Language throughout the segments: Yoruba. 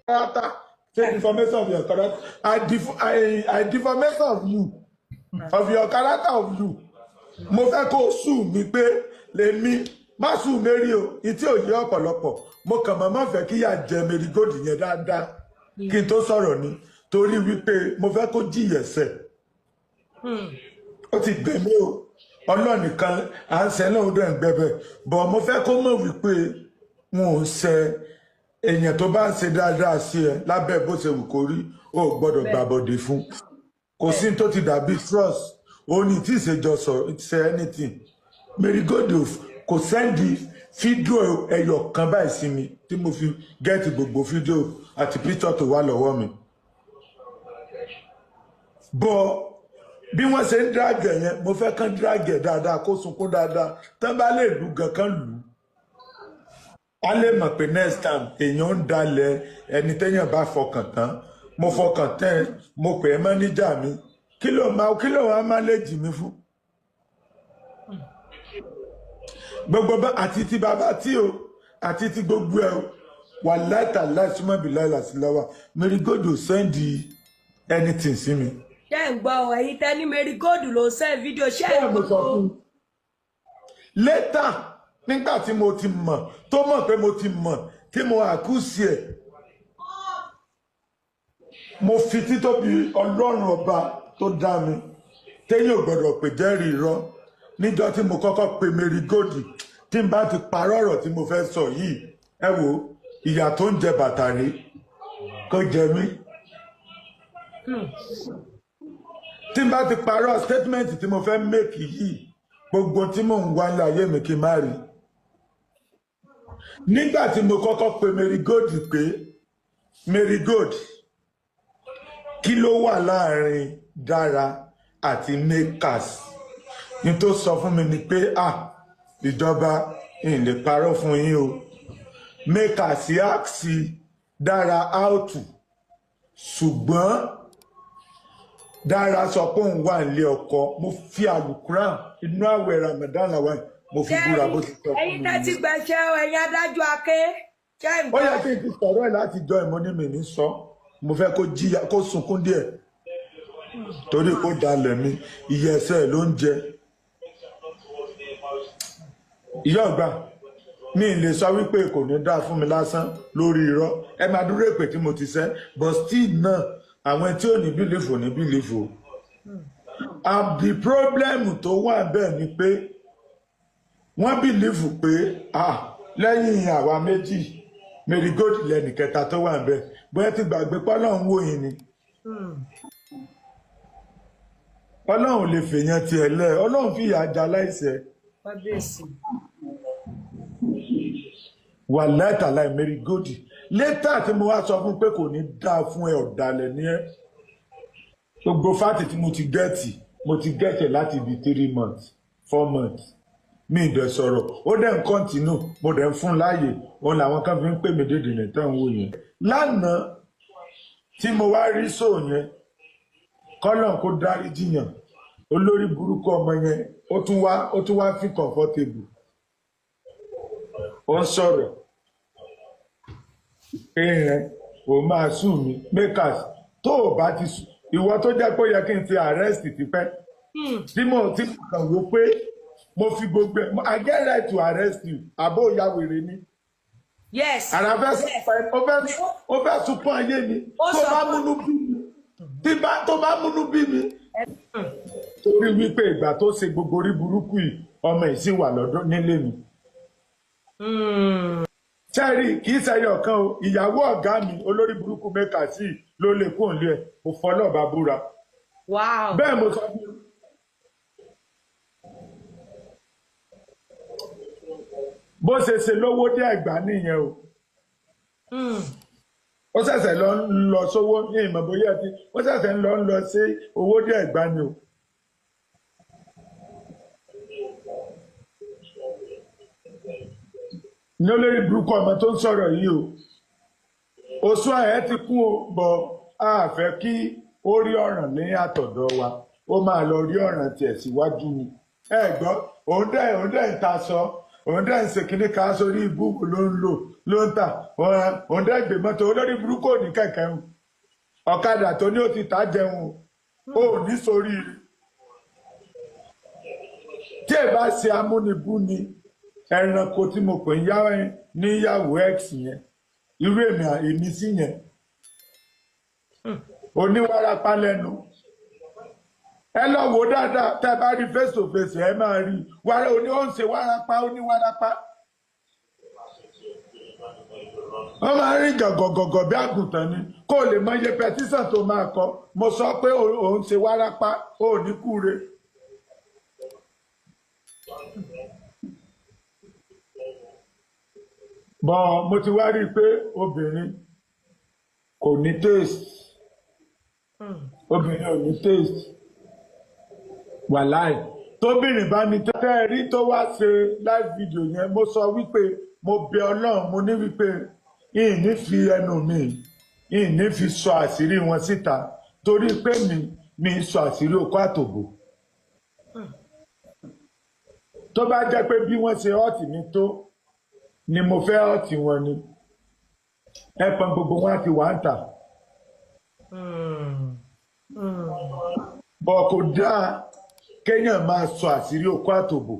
Character, take information of your character. I defamation of you, of your character of you. Mo fẹ́ kó sùn mi pé lèmi má sùn mérí o, ìtí ò yé ọ̀pọ̀lọpọ̀. Mo kàn má fẹ́ kí yà jẹ Marigold yẹn dáadáa kí n tó sọ̀rọ̀ ni torí wípé mo fẹ́ kó jìyà ẹ̀ṣẹ̀. Ó ti gbẹ̀ mí o, Ọlọ́run nìkan à ń ṣe lóhùn dẹ̀ ń gbẹ̀bẹ̀. Bọ̀ mo fẹ́ kó mọ̀ wípé wọn ò ṣe èèyàn tó bá ń ṣe dáadáa sí ẹ lábẹ́ bó ṣe wù kó rí o gbọ́dọ̀ gbàbọ̀dé fún. Kò sí tó ti dàbí trust. Ó ní tí ìṣèjọ sọ ṣe anything. Marigold kò sẹ́ndì fídíò ẹyọ kan báyìí sí mi tí mo fi gẹ́ẹ̀tì gbogbo fídíò àti píṣọ̀ tó wà lọ́wọ́ mi. Bọ̀ bí wọ́n ṣe ń dráàgẹ̀ yẹn mo fẹ́ kán dráàgẹ̀ dáadáa kó sunkún dáadáa tán bá lè lù gan kan lù ú. A lè mọ̀ pé next time èèyàn ń dalẹ̀ ẹni téèyàn bá fọkàn tán mo fọkàn tán mo pè é mọ́níjà mi kí ló wá má lè jì mí fún. Gbogbo bá àti ti bàbá tí o àti ti gbogbo ẹ o wà láìta láìsúmọ́ bí láìla sí lọ́wọ́ Marigold ò sẹ́ndì anything sí mi. Ṣé ń gbọ́ ẹ̀yin tẹ́ ní Marigold ló send fídíò ṣé ń gbọ́. Later nígbà tí mo ti mọ̀ tó mọ̀ pé mo ti mọ̀ tí mo àkúsí ẹ̀ mo fi títóbi Ọlọ́run ọba tó dá mi téyàn ò gbọ́dọ̀ pè jẹ́rìí irọ́ níjọ́ tí mo kọ́kọ́ pe Marigold tí n bá ti parọ́ ọ̀rọ̀ tí mo fẹ́ sọ yìí ẹ wo ìyà tó ń jẹ bàtà rí kó jẹ mí tí n bá ti parọ́ statement tí mo fẹ́ make yìí gbogbo tí mò ń wá ní ayé mi kí n má rí. Nígbà tí mo kọ́kọ́ pe Marigold pé Marigold kí ló wà láàrin Dára àti Makers ní tó sọ fún mi ni pé ìjọba ń lè parọ́ fún yín o Makers àksì Dára áùtù ṣùgbọ́n Dára sọ pé òun wà nílé ọkọ mo fi àlùkùrán inú àwẹ̀ Ramadan àwọn mo fi búra bó ti sọ fún mi. Ẹ̀yin tẹ́ ti gbẹ̀ṣẹ̀ ẹ̀yin adájọ́ Aké ṣé ń ó gbọ́. yẹ kí n ti sọ̀rọ̀ ẹ̀ láti jọ ìmọ̀ ní mi ní sọ mo fẹ́ kó jíyà kó sunkún díẹ̀ torí kó dalẹ̀ mi iye ẹsẹ̀ ló ń jẹ. Ìyá ọ̀gbà mi ì lè sọ wípé kò ní dá fún mi lásán lórí irọ́ ẹ máa dúró èpè tí mo ti sẹ́ but still náà àwọn tí ò ní bílífù ní bílífù. The problem tó wà bẹ́ẹ̀ ni pé wọ́n bílífù pé lẹ́yìn àwa méjì Marigold lẹ́nì kẹta tó wà bẹ́ẹ̀ bóyá ti gbàgbé pọ́lọ́hún wò yín ni. Ọlọ́run lè fèèyàn tiẹ̀ lẹ̀ Ọlọ́run fi ìyà já láìṣẹ̀. Wà láìtàláì Marigold létà tí mo wá sọ fún pé kò ní dáa fún ẹ ọ̀dàlẹ̀ ní ẹ gbogbo fáàtì tí mo ti gẹ́ẹ̀tì láti bí 3 months 4 months mi ìdẹ̀ sọ̀rọ̀ ó dẹ̀ ń kọ́ntínú mo dẹ̀ ń fún láàyè òun làwọn kan fi ń pè mí dédè ní tẹ́ ń wò yẹn. Lánàá tí mo wá rí sóò yẹn kọ́lọ̀ kó dárí jiyàn olórí burúkú ọmọ yẹn ó tún wá fi comfortable ó ń sọ̀rọ̀ èèyàn ò máa sùn mí Makers tó o bá ti sùn ìwọ tó jẹ́ pé ó yẹ kí n ti arrest tipẹ́ tí mo kàn wò pé mo fi gbogbo ẹ̀ I get right to arrest you àbó ìyá wèrè ni. Yes. Àrà fẹ́ ó fẹ́ sunkún ayé mi tó bá múnú bí mi tó bá múnú bí mi torí wípé ìgbà tó ṣe gbogbo orí burúkú yìí ọmọ ẹ̀ sì wà lọ́dọ̀ nílé mi. Sẹ́rí kì í ṣẹyọ ọ̀kan o ìyàwó ọ̀gá mi olórí burúkú Makers ló lè kó òǹlé ẹ̀ mo fọlọ́ bá búra. Bẹ́ẹ̀ mo sọ fún bó ṣe lówó dé Ẹ̀gbá nìyẹn o. Ó ṣẹ̀ṣẹ̀ lọ sówó ní ìmọ̀ bóyá tí ó ṣẹ̀ṣẹ̀ lọ sí owó dé Ẹ̀gbá ni o. Ní olórí burúkú ọmọ tó ń sọ̀rọ̀ yìí o oṣù ààyè ti kún o bọ̀ a fẹ́ kí ó rí ọ̀ràn ní àtọ̀dọ̀ wa ó máa lọ rí ọ̀ràn tiẹ̀ síwájú ni ẹ gbọ́ òun dẹ̀ ń ta sọ òun dẹ́ ń ṣe kíní ká sórí ibú ló ń tà òun dẹ́ gbé mọ́tò olórí burúkú ò ní kẹ̀kẹ́ ń ọ̀kadà tó ní ó ti tà jẹun ò ní sórí rí tí ẹ bá ṣe amúnibú ni ẹranko tí mo pè níyàwó x yẹn irú èmi sí yẹn oníwárapá lẹ́nu ẹ lọ wò dáadáa tẹ́ bá rí face to face ẹ máa rí ó ń ṣe wárapá oníwárapá wọ́n máa rí gọ̀gọ̀gọ̀gọ̀ bí àgùntàn ni kó lè mọ iye pẹtísàn tó máa kọ mo sọ pé òun ṣe wárapá ó ní kúre. bọ́n mo ti wá rí i pé obìnrin kò ní taste obìnrin ò ní taste wàláì tóbìnrin bá ní tẹ́ rí tó wá ṣe live video yẹn mo sọ wípé mo bẹ Ọlọ́run mo ní wípé ìní fi ẹnu mi ìní fi sọ àṣírí wọn síta torí pé mi sọ àṣírí okó àtòbò tó bá jẹ́ pé bí wọ́n ṣe họ́ọ̀tì mi tó ni mo fẹ́ họ́ọ̀tì wọn ni ẹ̀pọ̀n gbogbo wọn ti wà ń tà bọ̀ kò dáa kéèyàn máa sọ àṣírí okó àtòbò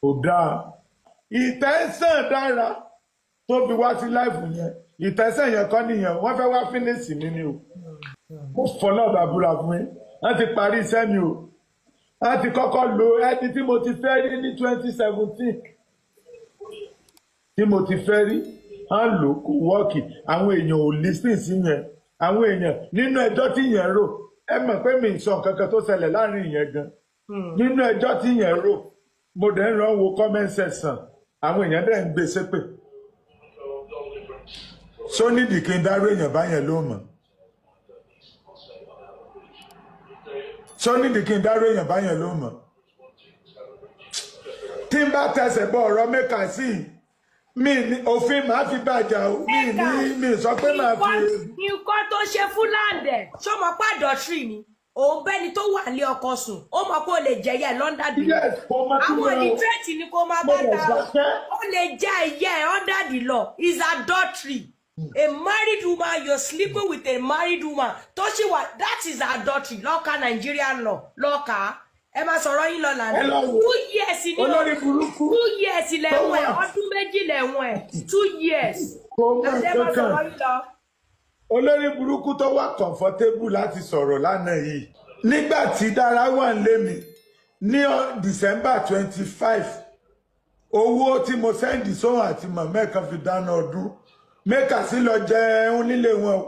kò dáa ìtẹ́sán dára tó fi wá sí láìfù yẹn ìtẹ́sán yẹn kọ́ nìyẹn wọ́n fẹ́ wá fínísì mi ni o mo fọlọ́ bàbúrà fún yín wọ́n ti parí iṣẹ́ mi o wọ́n ti kọ́kọ́ lo ẹni tí mo ti fẹ́ rí ní 2017 tí mo ti fẹ́ rí wọ́n lò kó wọ́ọ̀kì àwọn èèyàn ò lísìn sí yẹn àwọn èèyàn nínú ẹjọ́ tí yẹn rò ẹ mọ̀ pé mi sọ nǹkan kan tó ṣẹlẹ̀ láàrin ìyẹn gan nínú ẹjọ́ tí yẹn rò mo dẹ̀ ń rán wo comment section àwọn èèyàn dẹ̀ ń gbé ṣépè sónídìí kí n dárò èèyàn báyẹn ló mọ̀ sónídìí kí n dárò èèyàn báyẹn ló mọ̀ tí n bá tẹsẹ̀ bọ ọ̀rọ̀ mẹ́kà sí mi ní òfin màá fi bàjá o mi sọ pé màá fi. nǹkan tó ṣe fúlàǹdẹ ṣó mọ pàdọ̀tírì ni òun bẹ́ni tó wà ní ọkọ sùn ó mọ̀ pé ó lè jẹ ìyá ẹ̀ under the law àwọn ìdírẹ́tì ni kó máa bá ta ó lè jẹ ìyá ẹ̀ under the law is adultery a married woman you're sleeping with a married woman tó ṣì wà that is adultery lọ́ka Nigerian law lọ́ka ẹ máa sọ̀rọ̀ yín lọ lànà 2 years ni 2 years lẹ́wọ̀n ẹ̀ ọdún méjì lẹ́wọ̀n ẹ̀ 2 years ẹ máa sọ̀rọ̀ yín lọ. olórí burúkú tó wà comfortable láti sọ̀rọ̀ lánàá yìí nígbà tí dára wà ń lé mi ní December 25 owó tí mo sẹ́ndì sóhun àti mọ̀mẹ́ kan fi dáná ọdún mẹ́kà sí lọ jẹun nílé wọn o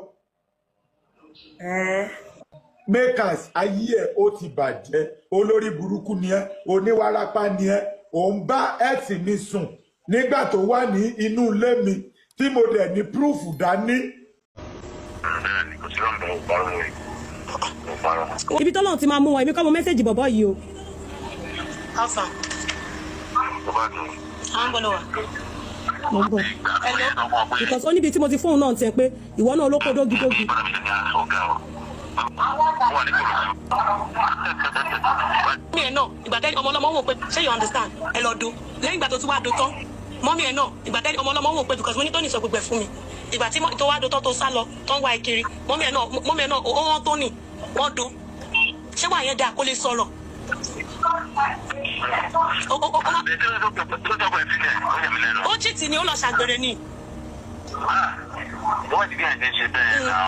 makers ayé ẹ̀ ó ti bàjẹ́ olórí burúkú ni ẹ́ oníwárápá ni ẹ́ òun bá ẹ̀sìn mi sùn nígbà tó wà ní inú ilé mi tí mo dẹ̀ ní proof dání. ibi tọ́lọ́run ti máa mú wọn èmi kọ́ mo mẹ́sẹ̀jì bọ̀bọ̀ yìí o. Alpha. À ń bọ̀ lọ́wọ́. mo ń bọ̀ because ó níbi tí mo ti fóun náà tiẹ̀ pé ìwọ náà ló kó dógidógi. mọ́mí ẹ̀ náà ìgbà tẹ́lẹ̀ ọmọ ọlọ́mọ wò pé ṣé you understand ẹ lọ do lẹ́yìn ìgbà tó tún wá do tán mọ́mí ẹ̀ náà ìgbà tẹ́lẹ̀ ọmọ ọlọ́mọ wò pé because mo ní Tony sọ gbogbo ẹ̀ fún mi ìgbà tí tó wá do tán tó sá lọ tó ń wá ìkiri mọ́mí ẹ̀ náà ó wọ́n Tony wọ́n do ṣé wà yẹn dáa kó lè sọ̀rọ̀. ó chìtì ni ó lọ ṣàgbèrè ni.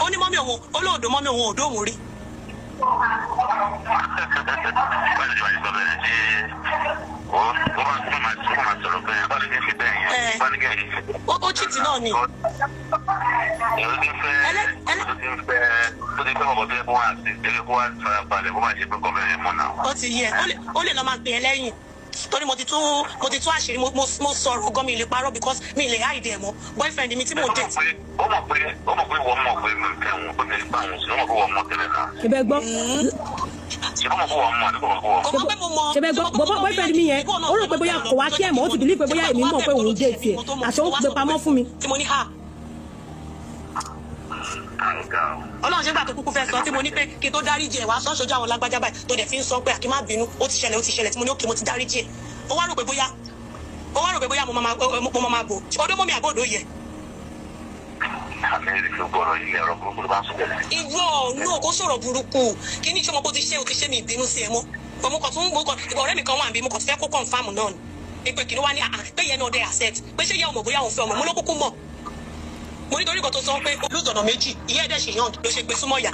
ó ní mọ́mí òun olóòdó mọ́mí òun òdó òun rí. ó chìtì náà ni. ó ti yẹ ó lè lọ máa gbé ẹ lẹ́yìn torí mo ti tún àṣírí mo sọ̀rọ̀ gan mi lè parọ́ because mi lè hide ẹ̀ mọ́ boyfriend mi tí mo date. ó mọ̀ pé wọ́n mọ̀ pé mi fẹ́ wọn ó ti bá wọn sí ó mọ̀ pé wọ́n mọ̀ tẹ́lẹ̀ náà. ṣe bẹ́ẹ̀ gbọ́. ṣe bọ́ mọ̀ pé wọ́n mọ̀ àdúgbò mọ̀ pé wọ́n mọ̀. ṣe bẹ́ẹ̀ gbọ́ bọ́bọ́ boyfriend mi yẹn ó rò pé bóyá kò wá kí ẹ̀ mọ́ ó ti believe pé bóyá èmi mọ̀ pé òun date ẹ̀ àṣọ ó gbé pamọ́ fún mi. tí mo ní ha. Ọlọ́run ṣe gbà tó kúkú fẹ́ sọ tí mo ní pé kí n tó dáríjì ẹ̀ wá sọ́ ṣojú àwọn lágbájá báyìí tó dẹ̀ fi ń sọ pé àkí má bínú ó ti ṣẹlẹ̀ tí mo ní òkè mo ti dáríjì ẹ̀. Ó wá rò pé bóyá mo máa bò ọdún mọ́ mi àbọ̀ òdò yẹ. Ìwọ náà kó sọ̀rọ̀ burúkú kí ní ìṣọmọ bó ti ṣe mi ìbínú sí ẹ mọ́. Mo kàn tún ọ̀rẹ́ mi kan wà níbi mo kàn ti fẹ́ kó kọ̀ǹfàmù náà ni pé kí ló wá ní pé yẹn náà dé accept pé ṣé yẹ ọmọ bóyá òun fẹ́ ọmọ mo ló kúkú mọ̀. Mo nítorí kan tó sọ pé olùtọ̀nà méjì ìyá ẹ̀dẹ̀ ṣe yàn ló ṣe pé súnmọ́ yà.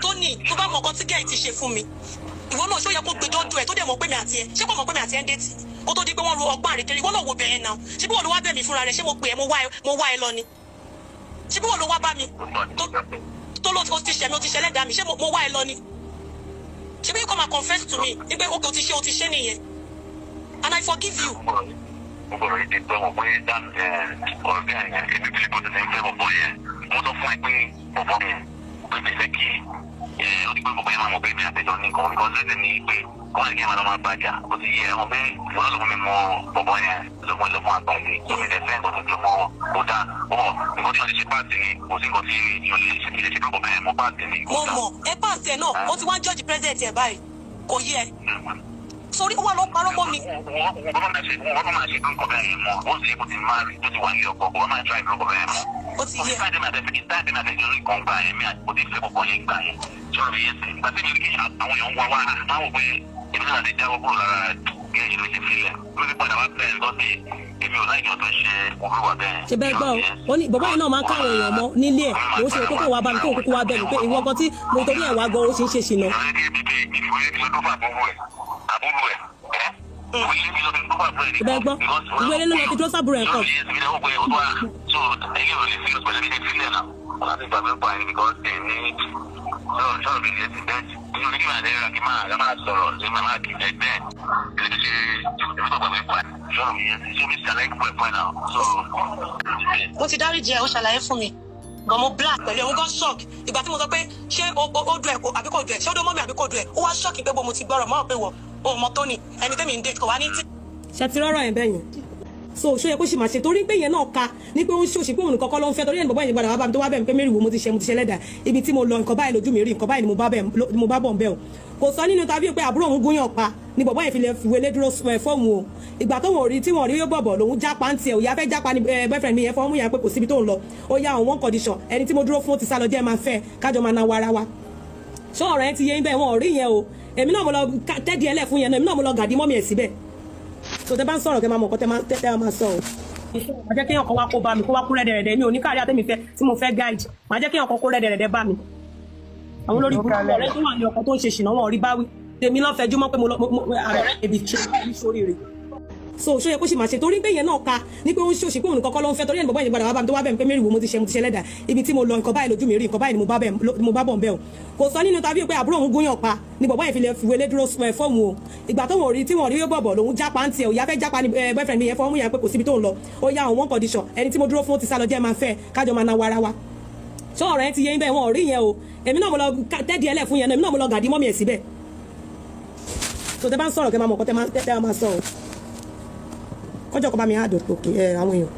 Tóní tó bá mọ̀ kan tí gẹ́ẹ̀ ti ṣe fún mi ìwọ náà ṣó yẹ kó gbé dọ́dọ̀ ẹ̀ tó dẹ̀ mọ̀ pé mi àti ẹ ṣé kò mọ̀ pé mi àti ẹ ń déètì kó tó di pé wọ́n ro ọgbọ́n àrékèrè ìwọ náà wo bẹ̀rẹ̀ náà ṣé bí wọ́n ló wá bẹ̀ mí fúnra rẹ̀ ṣé mo pè ẹ́ mo wá ẹ lọ ni ṣé bí wọ́n ló wá bá mi tó ló ti ṣẹ̀ mi ó ti ṣẹlẹ̀ dá mi ṣé mo wá ẹ lọ ni ṣé bí you come and confess to me ní pé ó ti ṣe nìyẹn and I forgive you. Mo gbọ́dọ̀ yìí ti gbọ́ mọ̀ pé ọ̀rọ̀ bí àyàn èmi bí bó ti ṣe ń fẹ́ bọ̀bọ̀ yẹn mo sọ fún ẹ pé bọ̀bọ̀ yẹn pé mi fẹ́ kí ó ti pé bọ̀bọ̀ yẹn máa mọ̀ pé mi àtẹ̀jọ́ ní nǹkan because lẹ́sẹ̀ ní pé kọ́ńtà kí ẹ máa lọ máa bàjá ó ti yẹ ẹ mọ̀ pé ìwọ́n ló fún mi mọ bọ̀bọ̀ yẹn lọ́mọ àgbà mi kò ní lẹ́sẹ̀ nǹkan tó lọ́mọ kò dá nǹkan tí wọ́n ti ṣe páàtì ni kò sí nǹkan tí ìyọ̀n lè ṣe bọ̀bọ̀ yẹn mọ páàtì ni. Mo mọ̀ ẹ páàtì ẹ̀ náà ó ti wá ń jọ́ọ̀jì president ẹ̀ báyìí kò yẹ sórí ó wà lọ parọ́ mọ́ mi. wọ́n máa ṣe nǹkan bẹ́ẹ̀ yẹn mọ́ ó sì kò ti máa rí tó ti wà ní ọkọ̀ wọ́n máa try nǹkan bẹ́ẹ̀ mọ́. Ó ti yẹ. táìdé máa tẹ̀sí lórí kan gbà yẹn mi àti kò tí ì fẹ́ kọ̀ọ̀kan yẹn gbà yẹn sọ̀rọ̀ mi yẹn sìn ìgbà tí mi rí kí àwọn èèyàn ń wá wá máa wò pé èmi náà ti jáwọ́ kúrò lára bí ẹ̀yìn ló ṣe filẹ̀ ló ti padà wá bẹ́ẹ̀ lọ sí èmi ò láìjọ tó ṣe òwúrò bẹ́ẹ̀. ṣe bẹ́ẹ̀ gbọ́ ó ní bàbá yìí náà máa ń káwọn èèyàn mọ́ nílé ẹ̀ òun ṣe kókó wa bá mi kó kókó wa bẹ̀ mí pé ìwọ gan tí mo torí ẹ̀ wá gan ó ṣe ń ṣe ṣìnà. Bẹ́ẹ̀ gbọ́ ìwé ilé ló lọ ti dúró sábúrò ẹ̀ kọ́. Mo ti dáríjì ẹ ó ṣàlàyé fún mi gan mo black pẹ̀lú ẹ̀ mo gan shock ìgbà tí mo sọ pé ṣé ó dùn ẹ̀ àbí kò dùn ẹ̀ ṣé ó dún mọ́ mi àbí kò dùn ẹ̀ ó wá shock pé mo ti gbọ́rọ̀ mọ́ pé wọ̀ ó mọ Tóní ẹni tẹ́mi ń dé kò wá ní tí. ṣe ti rọrọ ẹ bẹyẹn so ṣó yẹ kó sì máa ṣe torí pé yẹn náà ka ní pé ó ń ṣòṣì pé òun nìkan kọ́ ló ń fẹ́ torí ẹni bàbá yẹn gbàdá wá bá mi tó wá bẹ̀ mí pé mẹ́rin wo mo ti ṣe lẹ́dà ibi tí mo lọ nǹkan báyìí lójú mi rí nǹkan báyìí ni mo bá bọ̀ ń bẹ̀ o kò sọ nínú tàbí pé àbúrò òun gúnyàn pa ni bàbá yẹn fi lè fi wọlé dúró fọ́ọ̀mù o ìgbà tó wọ́n rí tí wọ́n rí yóò bọ̀bọ̀ lòun jápa ń tiẹ̀ òyà fẹ́ jápa ni boyfriend mi yẹn fọ́ọ̀mù yẹn pé kò síbi tó ń lọ ó yá àwọn one condition ẹni tí mo dúró fún ti sá lọ jẹ́ máa fẹ́ kájọ máa náwó ara wa ṣé ọ̀rọ̀ yẹn ti yé ń bẹ́ẹ̀ wọn ò rí yẹn o èmi náà mo lọ tẹ́dí ẹlẹ́ fún yẹn náà èmi náà mo lọ gàdí mọ́mí ẹ̀ síbẹ̀ so tẹ bá ń sọ̀rọ̀ kẹ máa mọ̀ kọ́ tẹ́ máa sọ o. màá jẹ́ kí èèyàn kan wá kó bá mi kó wá kú rẹ́dẹ̀rẹ́dẹ́ mi ò ní káàrí àtẹ́mi fẹ́ tí mo fẹ́ guide màá jẹ́ kí èèyàn kan kó rẹ́dẹ̀rẹ́dẹ́ bá mi. àwọn olórí burúkú ọ̀rẹ́ tó wà ní ọkọ̀ tó ń ṣe ṣìnà wọn rí báwí tèmi lọ́ fẹjú mọ́ pé mo ààrẹ ebi ṣe sórí rẹ̀ so ṣó yẹ kó sì máa ṣe torí pé yẹn náà ka ní pé ó ń ṣòṣì pé òun nìkan kọ́ ló ń fẹ́ torí ẹni bàbá yẹn gbàdá wá bá mi tó wá bẹ̀ mí pé mẹ́rin wo mo ti ṣe lẹ́dà ibi tí mo lọ nǹkan báyìí lójú mi rí nǹkan báyìí ni mo bá bọ̀ ń bẹ̀ o kò sọ nínú tàbí pé àbúrò òun gúnyàn pa ni bàbá yẹn fi lè fi wọlé dúró fọ́ọ̀mù o ìgbà tó wọ́n rí tí wọ́n rí yóò bọ̀bọ̀ lòun jápa ń tiẹ̀ òyà fẹ́ jápa ni boyfriend mi yẹn fọ́ọ̀mù yẹn pé kò síbi tó ń lọ ó yá àwọn one condition ẹni tí mo dúró fún ti sá lọ jẹ́ máa fẹ́ kájọ máa náwó ara wa ṣé ọ̀rọ̀ yẹn ti yé ń bẹ́ẹ̀ wọn ò rí yẹn o èmi náà mo lọ tẹ́dí ẹlẹ́ fún yẹn náà èmi náà mo lọ gàdí mọ́mí ẹ̀ síbẹ̀ so tẹ bá ń sọ̀rọ̀ kẹ máa mọ̀ kọ́ tẹ́ máa sọ o kọjọ kọ bá mi á dò òkè àwọn èèyàn.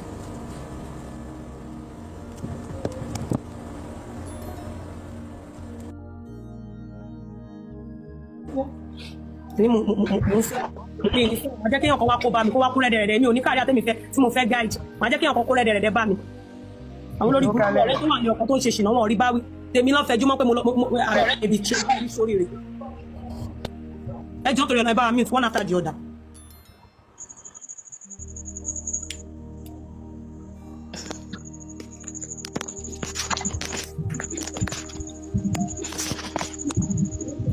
ní mo ń fẹ́ màá jẹ́ kí èèyàn kan wá kó bá mi kó wá kú rẹ́dẹ̀rẹ́dẹ́ mi ò ní káàrí àtẹ́mi fẹ́ tí mo fẹ́ guide màá jẹ́ kí èèyàn kan kó rẹ́dẹ̀rẹ́dẹ́ bá mi. àwọn olórí burúkú ọ̀rẹ́ tó wà ní ọkọ̀ tó ń ṣe ṣìnà wọn rí báwí tèmi lọ́ fẹjú mọ́ pé mo ààrẹ ebi ṣe sórí rẹ̀. ẹ jọ́ torí ọ̀nà ìbára mi one after the other.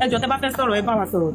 ẹ jọ̀ọ́ tẹ́ bá fẹ́ sọ̀rọ̀ ẹ bá wa sọ̀rọ̀.